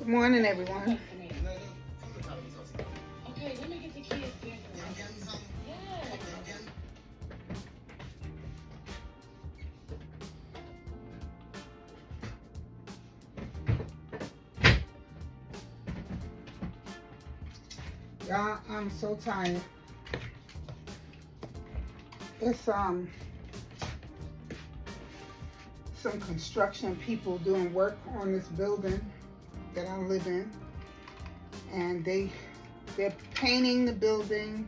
Good morning, everyone. Okay, let me get the kids there. Yes. Y'all, I'm so tired. It's some construction people doing work on this building that I live in, and they're painting the building.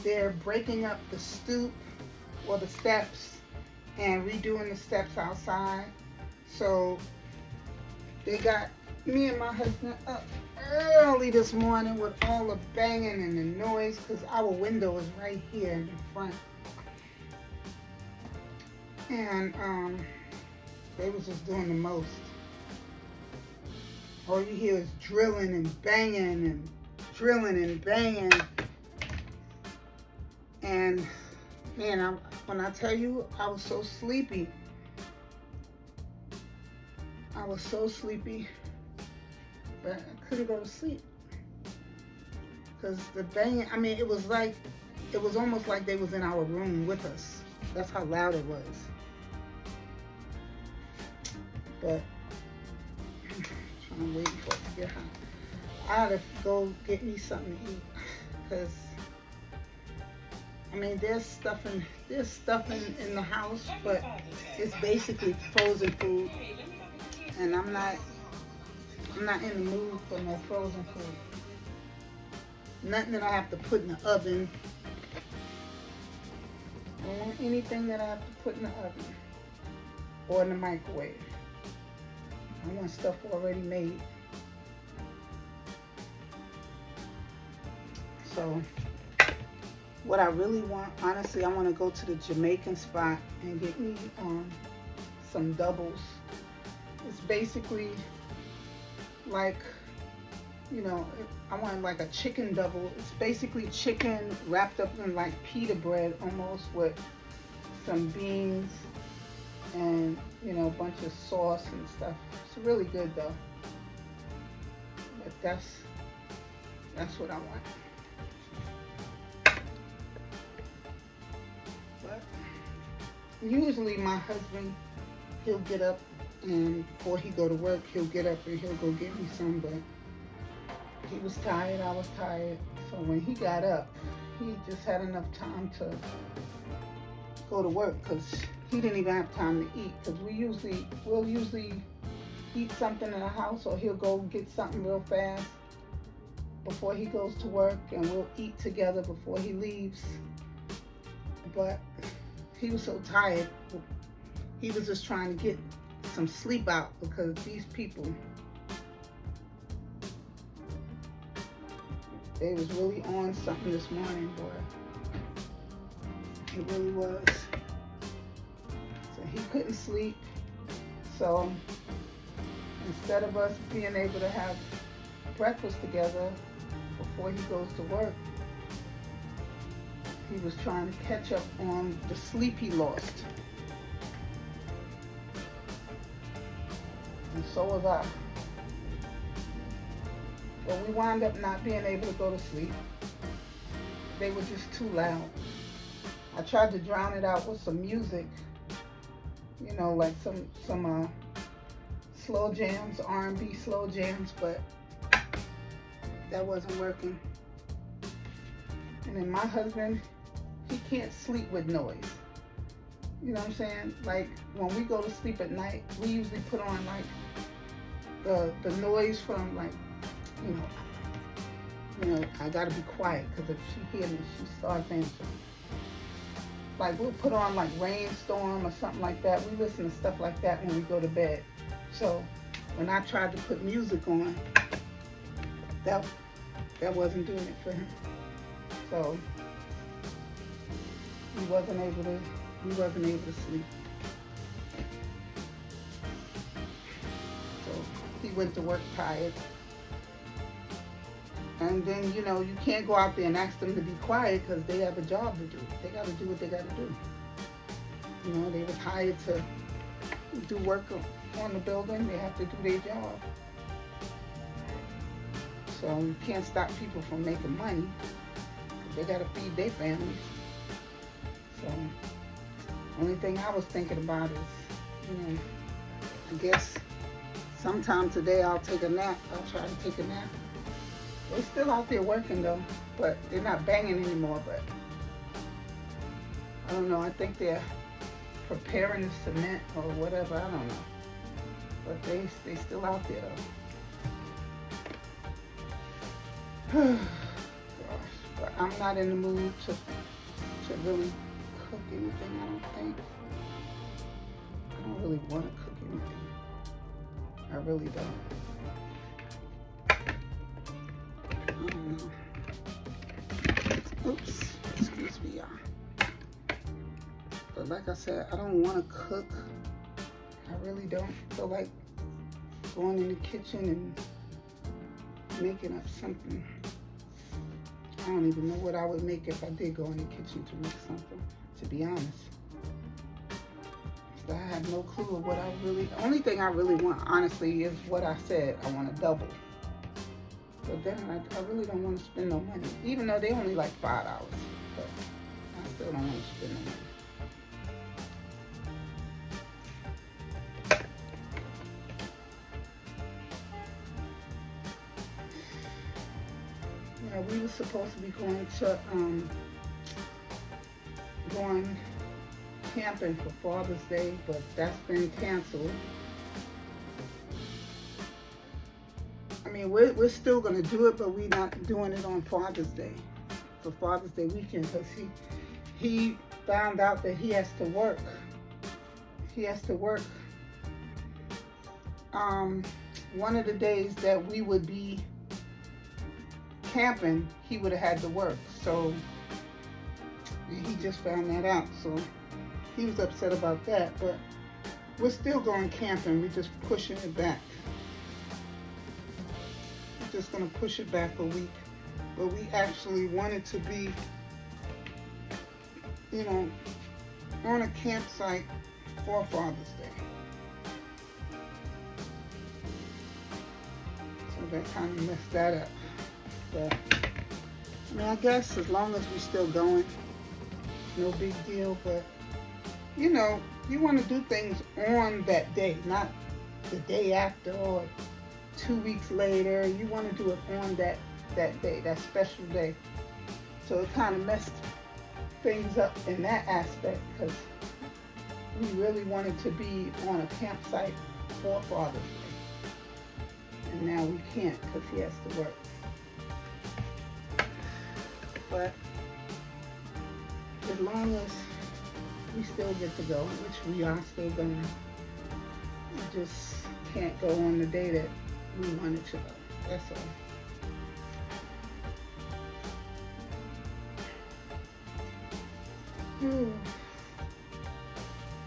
They're breaking up the stoop or the steps and redoing the steps outside. So they got me and my husband up early this morning with all the banging and the noise because our window is right here in the front. And they was just doing the most. All you hear is drilling and banging and drilling and banging. And man, when I tell you, I was so sleepy. I was so sleepy, but I couldn't go to sleep. Because the banging, I mean, it was almost like they was in our room with us. That's how loud it was. But I'm trying to wait for it to get hot. I had to go get me something to eat. Because, I mean, there's stuff in the house, but it's basically frozen food. And I'm not in the mood for no frozen food. Nothing that I have to put in the oven. I don't want anything that I have to put in the oven or in the microwave. I want stuff already made. So what I really want, honestly, I want to go to the Jamaican spot and get me some doubles. It's basically like, you know, I want like a chicken double. It's basically chicken wrapped up in like pita bread almost with some beans and, you know, a bunch of sauce and stuff. It's really good though. But that's what I want. But usually my husband, he'll get up and before he go to work, he'll get up and he'll go get me some, but he was tired, I was tired. So when he got up, he just had enough time to go to work because he didn't even have time to eat. Because we'll usually eat something in the house, or he'll go get something real fast before he goes to work, and we'll eat together before he leaves. But he was so tired, he was just trying to get some sleep out because these people, they was really on something this morning, boy. It really was. So he couldn't sleep. So instead of us being able to have breakfast together before he goes to work, he was trying to catch up on the sleep he lost. And so was I. But we wound up not being able to go to sleep. They were just too loud. I tried to drown it out with some music, you know, like some slow jams, R&B slow jams, but that wasn't working. And then my husband, he can't sleep with noise. You know what I'm saying? Like when we go to sleep at night, we usually put on like the noise from like, you know, I gotta be quiet because if she hears me, she starts answering. Like we'll put on like Rainstorm or something like that. We listen to stuff like that when we go to bed. So when I tried to put music on, that wasn't doing it for him. So we wasn't able to sleep. So he went to work tired. And then, you know, you can't go out there and ask them to be quiet because they have a job to do. They got to do what they got to do. You know, they was hired to do work on the building. They have to do their job. So you can't stop people from making money. They gotta feed their families. So only thing I was thinking about is, I guess sometime today I'll take a nap. I'll try to take a nap. They're still out there working though, but they're not banging anymore. But I don't know. I think they're preparing the cement or whatever. I don't know. But they still out there though. Gosh, but I'm not in the mood to really cook anything. I don't think. I don't really want to cook anything. I really don't. I don't know. Oops. Excuse me, y'all. But like I said, I don't want to cook. I really don't feel like going in the kitchen and making up something. I don't even know what I would make if I did go in the kitchen to make something, to be honest. So I have no clue of what I really, the only thing I really want, honestly, is what I said. I want a double. But then I really don't want to spend no money, even though they only like $5. But I still don't want to spend no money. We were supposed to be going camping for Father's Day, but that's been canceled. I mean, we're still gonna do it, but we're not doing it on Father's Day, for Father's Day weekend, because he found out that he has to work. He has to work. One of the days that we would be camping, he would have had to work. So he just found that out. So he was upset about that. But we're still going camping. We're just pushing it back. We're just going to push it back a week. But we actually wanted to be, on a campsite for Father's Day. So that kind of messed that up. But, I mean, I guess as long as we're still going, no big deal. But, you want to do things on that day, not the day after or 2 weeks later. You want to do it on that day, that special day. So it kind of messed things up in that aspect, because we really wanted to be on a campsite for Father's Day. And now we can't because he has to work. But as long as we still get to go, which we are still going, we just can't go on the day that we wanted to go. That's all.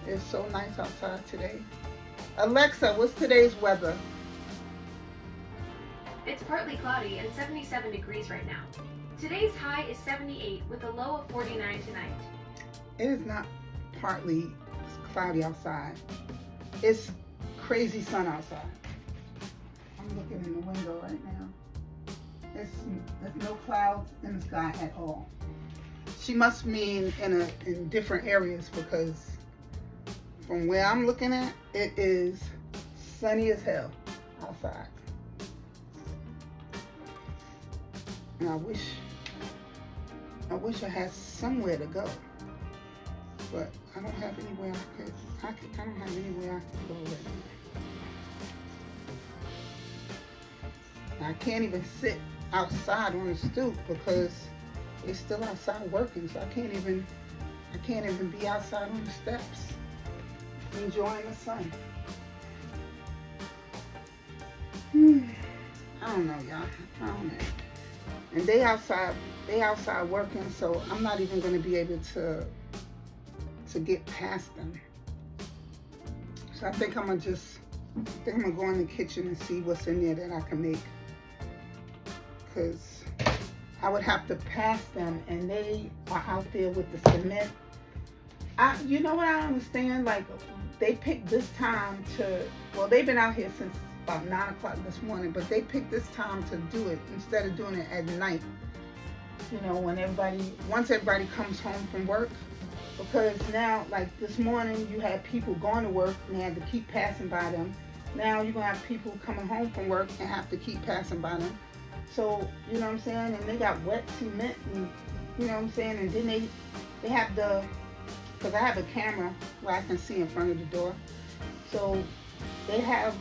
It's so nice outside today. Alexa, what's today's weather? It's partly cloudy and 77 degrees right now. Today's high is 78 with a low of 49 tonight. It is not partly cloudy outside. It's crazy sun outside. I'm looking in the window right now. There's no clouds in the sky at all. She must mean in different areas, because from where I'm looking at, it is sunny as hell outside. And I wish I had somewhere to go, but I don't have anywhere I don't have anywhere I could go right now. I can't even sit outside on the stoop because they're still outside working, so I can't even be outside on the steps enjoying the sun. I don't know, y'all. I don't know. And they outside working, so I'm not even going to be able to get past them. So I think I'm gonna go in the kitchen and see what's in there that I can make, because I would have to pass them, and they are out there with the cement. You know what I understand? Like, they picked this time they've been out here since about 9 o'clock this morning, but they picked this time to do it instead of doing it at night. You know, once everybody comes home from work, because now, like this morning, you had people going to work and they had to keep passing by them. Now you're gonna have people coming home from work and have to keep passing by them. So, you know what I'm saying? And they got wet cement, and you know what I'm saying? And then they have because I have a camera where I can see in front of the door. So they have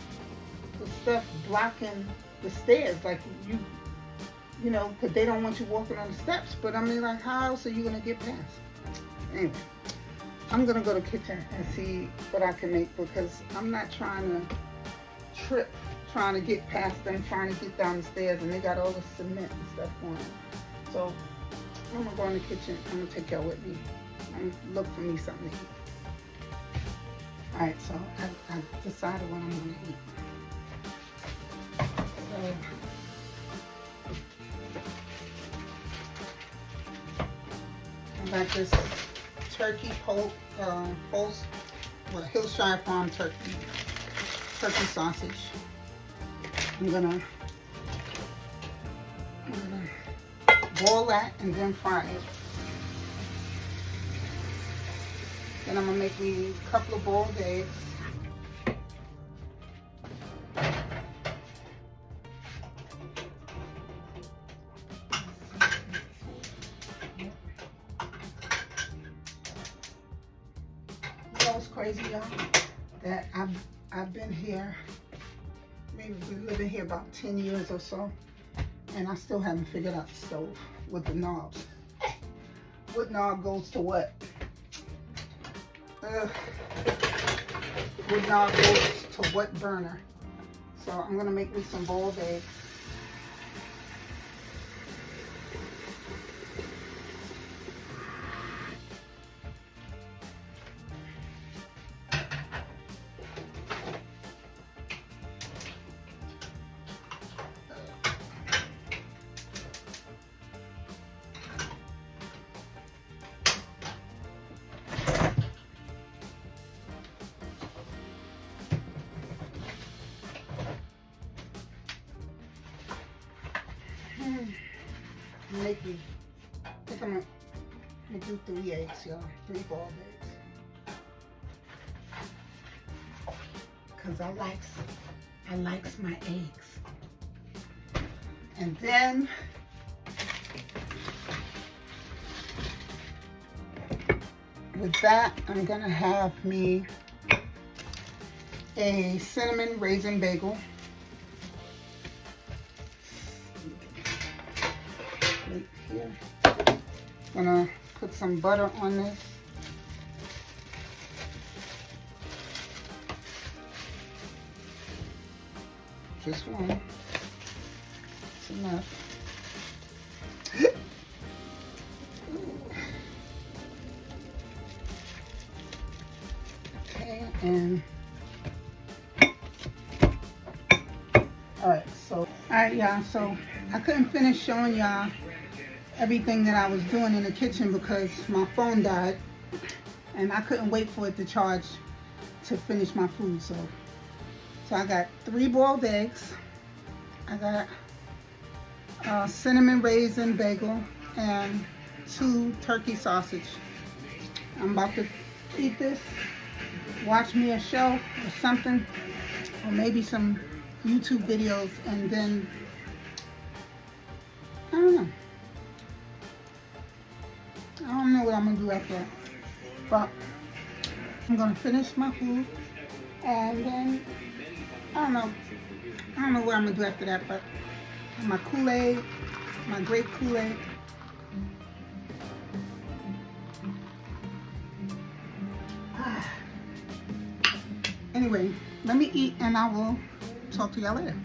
the stuff blocking the stairs, like you know, because they don't want you walking on the steps. But I mean, like, how else are you gonna get past? Anyway, I'm gonna go to the kitchen and see what I can make, because I'm not trying to trip trying to get past them, trying to get down the stairs, and they got all the cement and stuff going on. So I'm gonna go in the kitchen. I'm gonna take y'all with me. I'm gonna look for me something to eat. Alright, so I decided what I'm gonna eat. So I got this turkey Hillshire Farm turkey sausage. I'm gonna boil that and then fry it. Then I'm gonna make me a couple of boiled eggs. You know what's crazy, y'all? That I've been here, maybe been living here about 10 years or so, and I still haven't figured out the stove with the knobs. What knob goes to what? What knob goes to what burner? So I'm gonna make me some boiled eggs. I think I'm gonna do 3 eggs, y'all. 3 boiled eggs. Cause I likes my eggs. And then with that, I'm gonna have me a cinnamon raisin bagel. Here. Gonna put some butter on this. Just one. It's enough. Okay, and alright, y'all, so I couldn't finish showing y'all everything that I was doing in the kitchen because my phone died and I couldn't wait for it to charge to finish my food. So I got 3 boiled eggs, I got a cinnamon raisin bagel, and 2 turkey sausage. I'm about to eat this, watch me a show or something, or maybe some YouTube videos, and then I don't know what I'm gonna do after that, but I'm gonna finish my food, and then I don't know what I'm gonna do after that. But my Kool-Aid, my grape Kool-Aid. Anyway, let me eat and I will talk to y'all later.